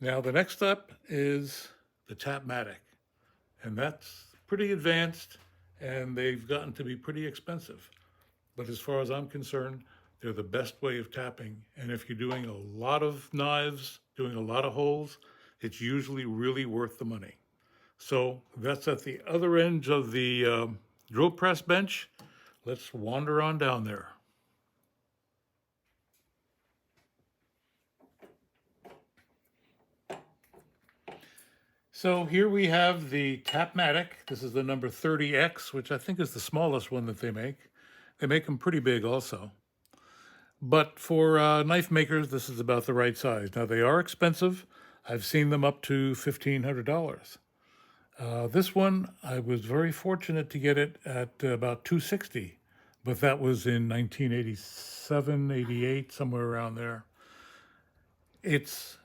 Now the next step is the Tapmatic, and that's pretty advanced, and they've gotten to be pretty expensive. But as far as I'm concerned, they're the best way of tapping. And if you're doing a lot of knives, doing a lot of holes, it's usually really worth the money. So that's at the other end of the drill press bench. Let's wander on down there. So here we have the Tapmatic. This is the number 30X, which I think is the smallest one that they make. They make them pretty big also. But for knife makers, this is about the right size. Now, they are expensive. I've seen them up to $1,500. This one, I was very fortunate to get it at about 260, but that was in 1987, 88, somewhere around there. It's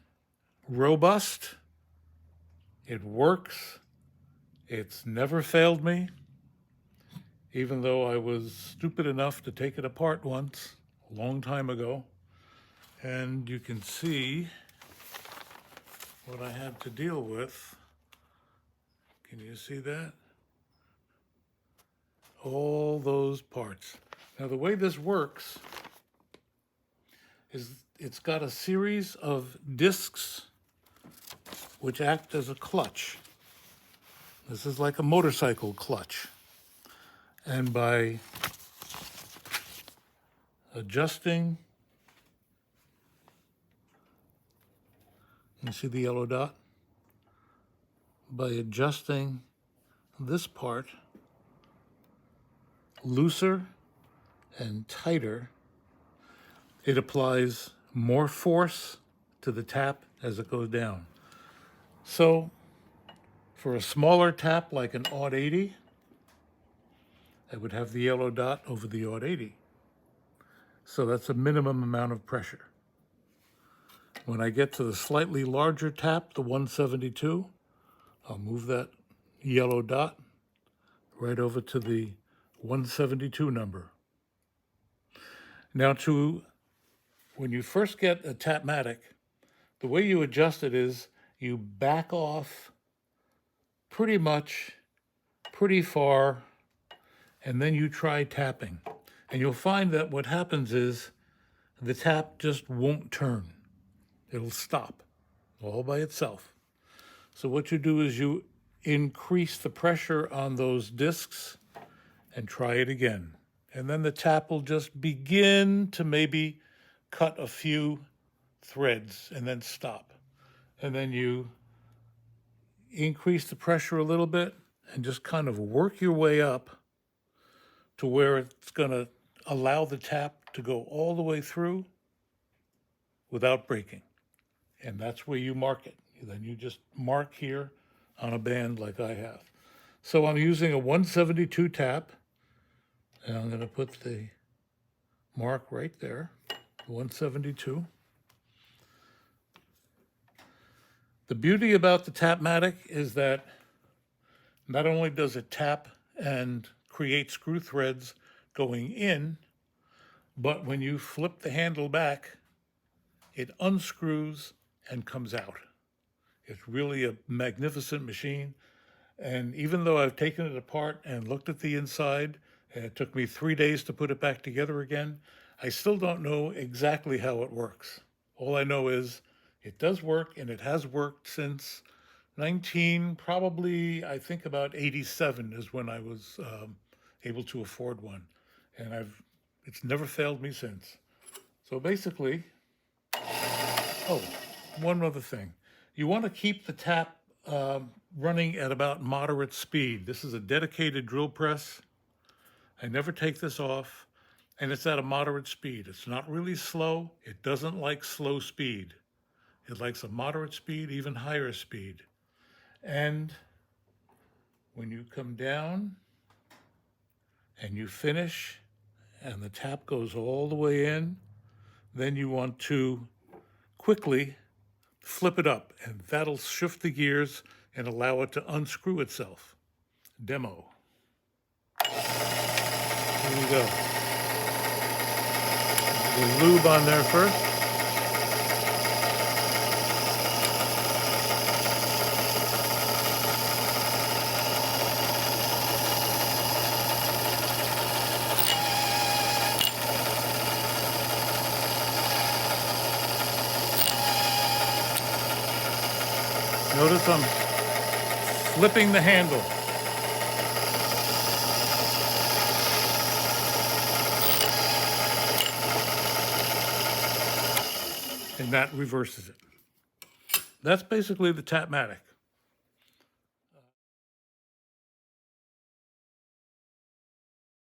robust. It works. It's never failed me, even though I was stupid enough to take it apart once, a long time ago. And you can see what I had to deal with. Can you see that? All those parts. Now, the way this works is it's got a series of discs which act as a clutch. This is like a motorcycle clutch. And by adjusting, you see the yellow dot? By adjusting this part looser and tighter, it applies more force to the tap as it goes down. So for a smaller tap like an odd 80, I would have the yellow dot over the odd 80. So that's a minimum amount of pressure. When I get to the slightly larger tap, the 172, I'll move that yellow dot right over to the 172 number. Now, when you first get a Tapmatic, the way you adjust it is you back off pretty far, and then you try tapping. And you'll find that what happens is the tap just won't turn. It'll stop all by itself. So what you do is you increase the pressure on those discs and try it again. And then the tap will just begin to maybe cut a few threads and then stop. And then you increase the pressure a little bit and just kind of work your way up to where it's going to allow the tap to go all the way through without breaking. And that's where you mark it. Then you just mark here on a band like I have. So I'm using a 172 tap, and I'm going to put the mark right there, 172. The beauty about the Tapmatic is that not only does it tap and create screw threads going in, but when you flip the handle back, it unscrews and comes out. It's really a magnificent machine. And even though I've taken it apart and looked at the inside, and it took me 3 days to put it back together again, I still don't know exactly how it works. All I know is it does work, and it has worked since probably I think about 87 is when I was able to afford one. And it's never failed me since. So basically, oh, one other thing. You want to keep the tap running at about moderate speed. This is a dedicated drill press. I never take this off, and it's at a moderate speed. It's not really slow. It doesn't like slow speed. It likes a moderate speed, even higher speed. And when you come down and you finish and the tap goes all the way in, then you want to quickly flip it up, and that'll shift the gears and allow it to unscrew itself. Demo. Here we go. The lube on there first. Notice I'm flipping the handle. And that reverses it. That's basically the Tapmatic.